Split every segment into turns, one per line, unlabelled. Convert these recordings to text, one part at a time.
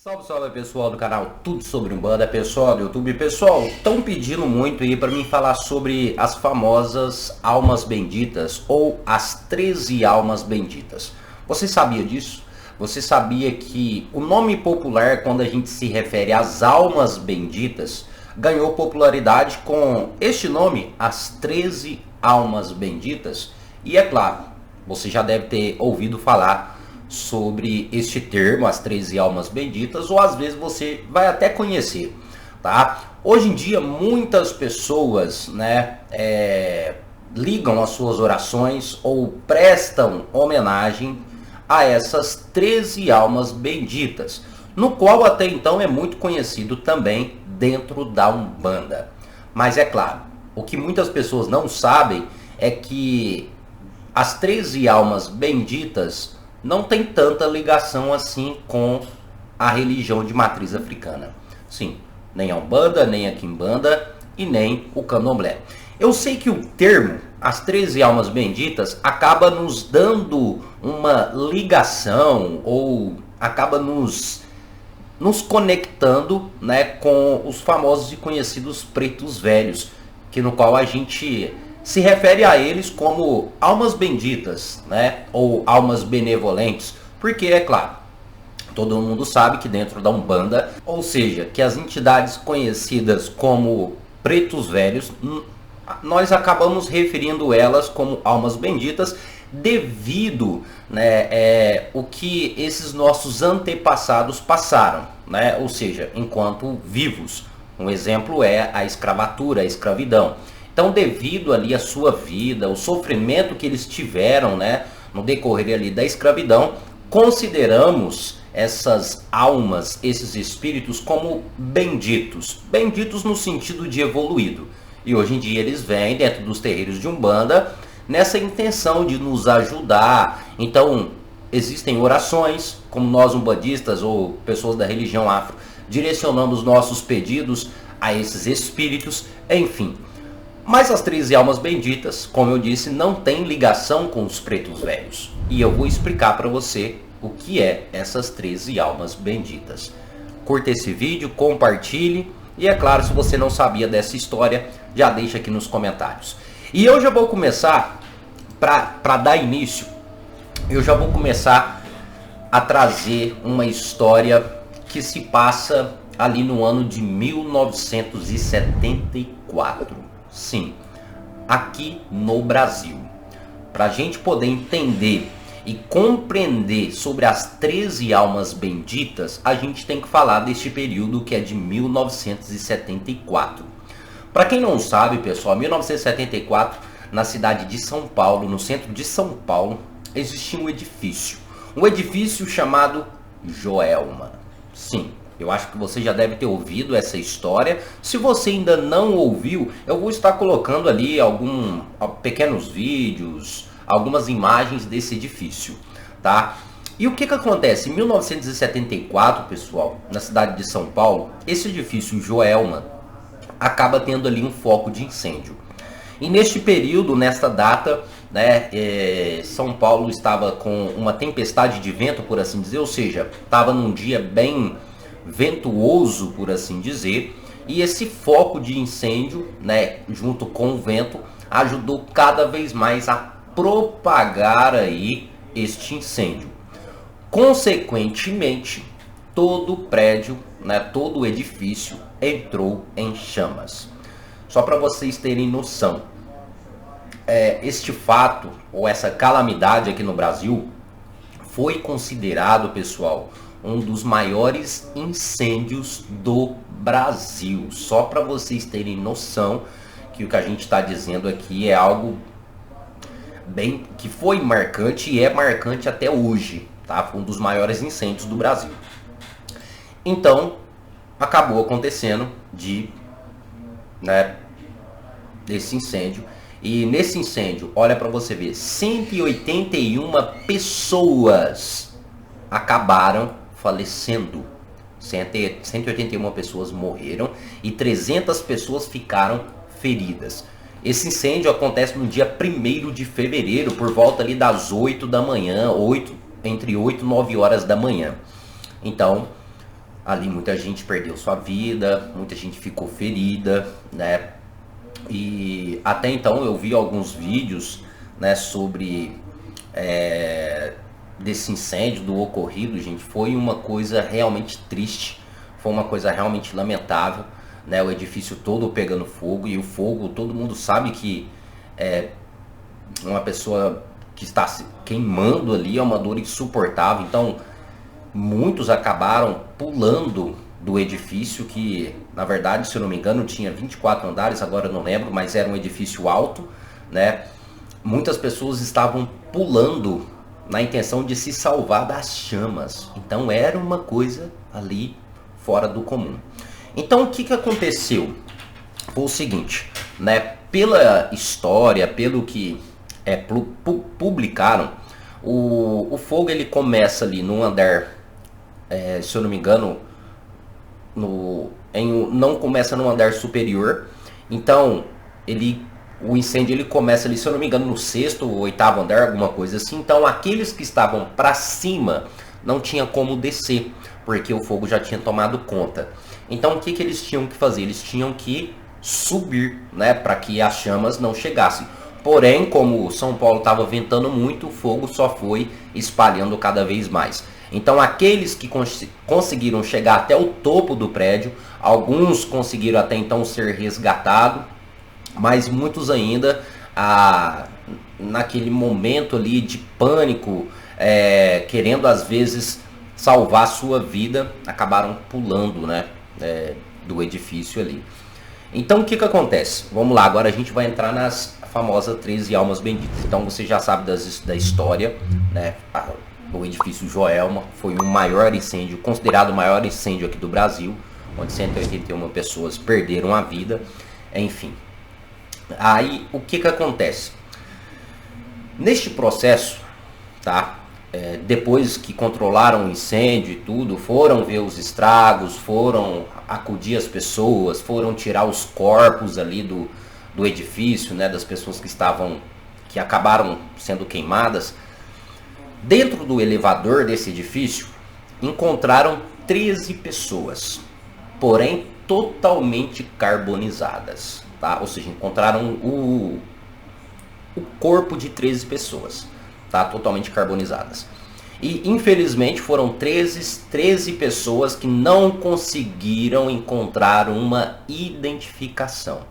Salve, salve pessoal do canal Tudo Sobre Umbanda, pessoal do YouTube. Pessoal, estão pedindo muito aí para mim falar sobre as famosas almas benditas ou as 13 almas benditas. Você sabia disso? Você sabia que o nome popular, quando a gente se refere às almas benditas, ganhou popularidade com este nome, as 13 almas benditas? E é claro, você já deve ter ouvido falar sobre este termo, as 13 almas benditas, ou às vezes você vai até conhecer, tá? Hoje em dia muitas pessoas, ligam as suas orações ou prestam homenagem a essas 13 almas benditas, no qual até então é muito conhecido também dentro da Umbanda. Mas é claro, o que muitas pessoas não sabem é que as 13 almas benditas não tem tanta ligação assim com a religião de matriz africana. Sim, nem a Umbanda, nem a Quimbanda e nem o Candomblé. Eu sei que o termo, as 13 almas benditas, acaba nos dando uma ligação ou acaba nos conectando, com os famosos e conhecidos pretos velhos, que no qual a gente se refere a eles como almas benditas, ou almas benevolentes, porque é claro, todo mundo sabe que dentro da Umbanda, ou seja, que as entidades conhecidas como pretos velhos, nós acabamos referindo elas como almas benditas devido o que esses nossos antepassados passaram, ou seja, enquanto vivos. Um exemplo é a escravatura, a escravidão. Então, devido ali à sua vida, o sofrimento que eles tiveram, no decorrer ali da escravidão, consideramos essas almas, esses espíritos como benditos. Benditos no sentido de evoluído. E hoje em dia eles vêm dentro dos terreiros de Umbanda nessa intenção de nos ajudar. Então, existem orações, como nós umbandistas ou pessoas da religião afro, direcionamos nossos pedidos a esses espíritos, enfim. Mas as 13 almas benditas, como eu disse, não tem ligação com os pretos velhos. E eu vou explicar para você o que é essas 13 almas benditas. Curta esse vídeo, compartilhe. E é claro, se você não sabia dessa história, já deixa aqui nos comentários. E eu já vou começar, para dar início, eu já vou começar a trazer uma história que se passa ali no ano de 1974. Sim, aqui no Brasil. Para a gente poder entender e compreender sobre as 13 almas benditas, a gente tem que falar deste período que é de 1974. Para quem não sabe, pessoal, 1974, na cidade de São Paulo, no centro de São Paulo, existia um edifício chamado Joelma. Sim, eu acho que você já deve ter ouvido essa história. Se você ainda não ouviu, eu vou estar colocando ali alguns pequenos vídeos, algumas imagens desse edifício, tá? E o que acontece? Em 1974, pessoal, na cidade de São Paulo, esse edifício Joelma acaba tendo ali um foco de incêndio. E neste período, nesta data, São Paulo estava com uma tempestade de vento, por assim dizer, ou seja, estava num dia bem ventuoso, por assim dizer, e esse foco de incêndio, junto com o vento, ajudou cada vez mais a propagar aí este incêndio. Consequentemente, todo o prédio, todo o edifício entrou em chamas. Só para vocês terem noção, este fato ou essa calamidade aqui no Brasil foi considerado, pessoal, um dos maiores incêndios do Brasil. Só para vocês terem noção que o que a gente está dizendo aqui é algo bem que foi marcante e é marcante até hoje, tá? Foi um dos maiores incêndios do Brasil. Então, acabou acontecendo desse incêndio. E nesse incêndio, olha para você ver, 181 pessoas acabaram falecendo. 181 pessoas morreram e 300 pessoas ficaram feridas. Esse incêndio acontece no dia 1º de fevereiro, por volta ali das 8 da manhã, entre 8 e 9 horas da manhã. Então, Ali muita gente perdeu sua vida, muita gente ficou ferida, né? E até então eu vi alguns vídeos, né, sobre desse incêndio, do ocorrido, gente. Foi uma coisa realmente triste, foi uma coisa realmente lamentável, né? O edifício todo pegando fogo, e o fogo, todo mundo sabe que uma pessoa que está se queimando ali é uma dor insuportável. Então muitos acabaram pulando do edifício, que na verdade, se eu não me engano, tinha 24 andares, agora eu não lembro, mas era um edifício alto, né? Muitas pessoas estavam pulando na intenção de se salvar das chamas. Então era uma coisa ali fora do comum. Então o que aconteceu? Foi o seguinte, né? Pela história, pelo que publicaram, o fogo ele começa ali no andar, se eu não me engano, não começa no andar superior. Então o incêndio ele começa ali, se eu não me engano, no sexto ou oitavo andar, alguma coisa assim. Então aqueles que estavam para cima não tinha como descer, porque o fogo já tinha tomado conta. Então o que eles tinham que fazer? Eles tinham que subir, né, para que as chamas não chegassem. Porém, como São Paulo estava ventando muito, o fogo só foi espalhando cada vez mais. Então aqueles que conseguiram chegar até o topo do prédio, alguns conseguiram até então ser resgatados, mas muitos ainda, naquele momento ali de pânico, querendo às vezes salvar a sua vida, acabaram pulando, né, do edifício ali. Então o que acontece? Vamos lá, agora a gente vai entrar nas famosas 13 almas benditas. Então você já sabe da história, né? O edifício Joelma foi o maior incêndio, considerado o maior incêndio aqui do Brasil, onde 181 pessoas perderam a vida, enfim. Aí o que acontece? Neste processo, tá? Depois que controlaram o incêndio e tudo, foram ver os estragos, foram acudir as pessoas, foram tirar os corpos ali do edifício, né, das pessoas que acabaram sendo queimadas. Dentro do elevador desse edifício encontraram 13 pessoas, porém totalmente carbonizadas, tá? Ou seja, encontraram o corpo de 13 pessoas, tá? Totalmente carbonizadas. E infelizmente foram 13 pessoas que não conseguiram encontrar uma identificação.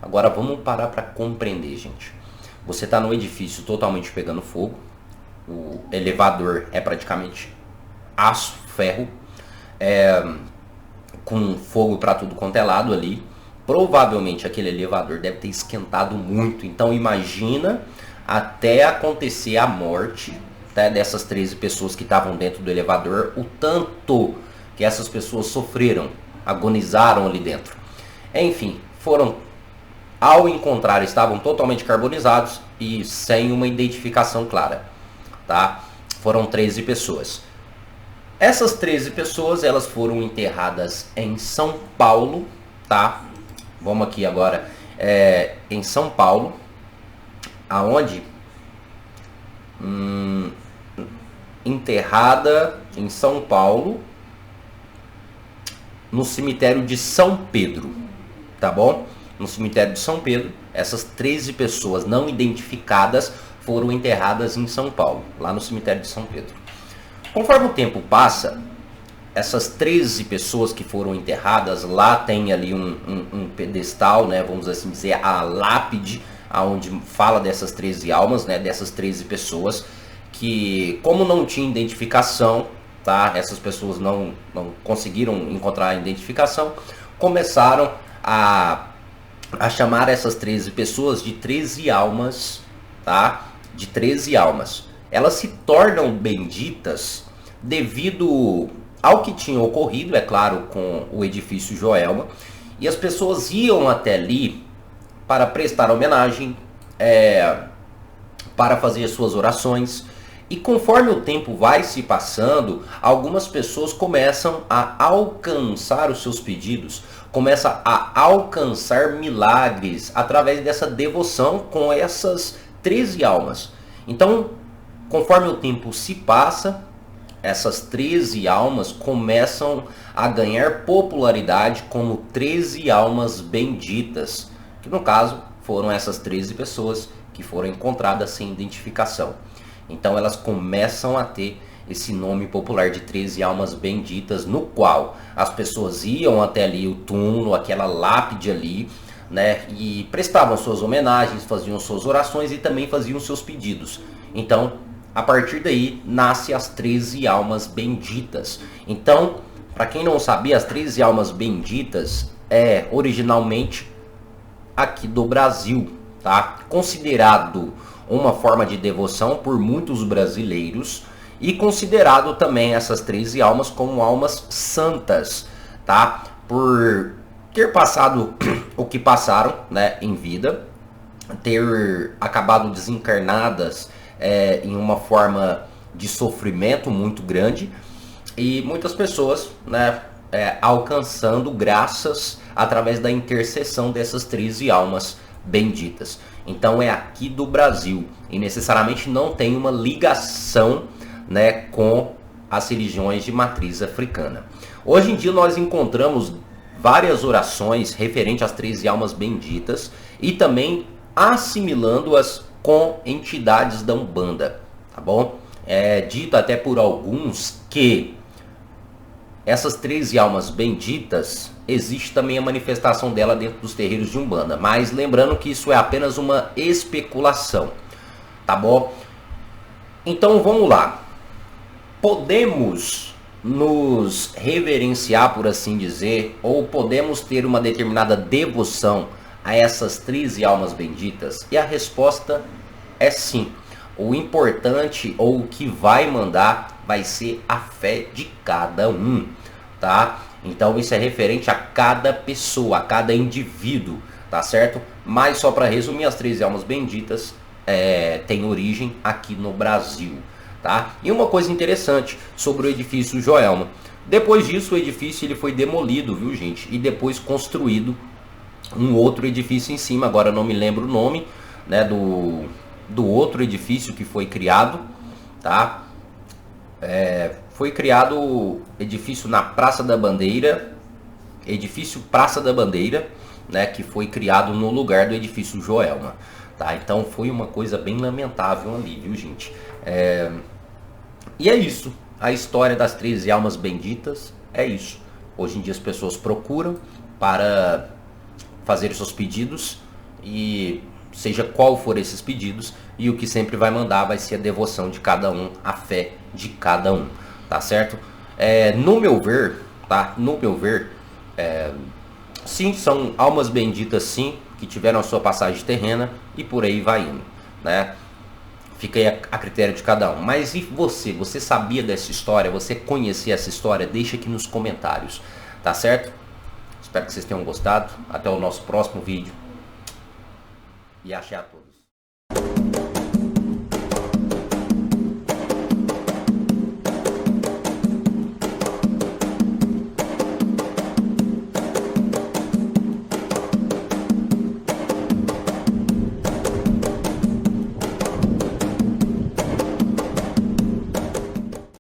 Agora vamos parar para compreender, gente. Você está num edifício totalmente pegando fogo, o elevador é praticamente aço, ferro, com fogo para tudo quanto é lado ali. Provavelmente aquele elevador deve ter esquentado muito. Então imagina até acontecer a morte, tá, dessas 13 pessoas que estavam dentro do elevador, o tanto que essas pessoas sofreram, agonizaram ali dentro. Enfim, ao encontrar, estavam totalmente carbonizados e sem uma identificação clara, tá? Foram 13 pessoas. Essas 13 pessoas, elas foram enterradas em São Paulo, tá? Vamos aqui agora, em São Paulo, aonde? Enterrada em São Paulo, no cemitério de São Pedro, tá bom? No cemitério de São Pedro, essas 13 pessoas não identificadas foram enterradas em São Paulo, lá no cemitério de São Pedro. Conforme o tempo passa, essas 13 pessoas que foram enterradas, lá tem ali um pedestal, né, vamos assim dizer, a lápide, onde fala dessas 13 almas, né, dessas 13 pessoas, que como não tinha identificação, tá, essas pessoas não conseguiram encontrar a identificação, começaram a chamar essas 13 pessoas de 13 almas, tá, de 13 almas. Elas se tornam benditas devido ao que tinha ocorrido, é claro, com o edifício Joelma, e as pessoas iam até ali para prestar homenagem, para fazer suas orações. E conforme o tempo vai se passando, algumas pessoas começam a alcançar os seus pedidos, começam a alcançar milagres através dessa devoção com essas 13 almas. Então, conforme o tempo se passa, essas 13 almas começam a ganhar popularidade como 13 almas benditas, que no caso foram essas 13 pessoas que foram encontradas sem identificação. Então elas começam a ter esse nome popular de 13 almas benditas, no qual as pessoas iam até ali o túmulo, aquela lápide ali, né, e prestavam suas homenagens, faziam suas orações e também faziam seus pedidos. Então, a partir daí, nasce as 13 almas benditas. Então, para quem não sabia, as 13 almas benditas é originalmente aqui do Brasil, tá? Considerado uma forma de devoção por muitos brasileiros e considerado também essas 13 almas como almas santas, tá? Por ter passado o que passaram, né, em vida, ter acabado desencarnadas em uma forma de sofrimento muito grande, e muitas pessoas, né, alcançando graças através da intercessão dessas 13 almas benditas. Então é aqui do Brasil e necessariamente não tem uma ligação, né, com as religiões de matriz africana. Hoje em dia nós encontramos várias orações referentes às 13 almas benditas e também assimilando-as com entidades da Umbanda, tá bom? É dito até por alguns que essas 13 almas benditas, existe também a manifestação dela dentro dos terreiros de Umbanda, mas lembrando que isso é apenas uma especulação, tá bom? Então vamos lá. Podemos nos reverenciar, por assim dizer, ou podemos ter uma determinada devoção a essas 13 almas benditas? E a resposta é sim. O importante, ou o que vai mandar, vai ser a fé de cada um, tá? Então isso é referente a cada pessoa, a cada indivíduo, tá certo? Mas só para resumir, as 13 almas benditas têm origem aqui no Brasil, tá? E uma coisa interessante sobre o edifício Joelma. Depois disso, o edifício ele foi demolido, viu, gente? E depois construído um outro edifício em cima. Agora não me lembro o nome, né, do outro edifício que foi criado, tá? Foi criado o edifício na Praça da Bandeira, edifício Praça da Bandeira, né, que foi criado no lugar do edifício Joelma, tá? Então foi uma coisa bem lamentável ali, viu, gente? E é isso, a história das 13 almas benditas é isso. Hoje em dia as pessoas procuram para fazer seus pedidos, e seja qual for esses pedidos, e o que sempre vai mandar vai ser a devoção de cada um, a fé de cada um, tá certo? No meu ver, tá? No meu ver, sim, são almas benditas sim, que tiveram a sua passagem terrena e por aí vai indo, né? Fica aí a critério de cada um. Mas e você? Você sabia dessa história? Você conhecia essa história? Deixa aqui nos comentários, tá certo? Espero que vocês tenham gostado. Até o nosso próximo vídeo. E axé a todos.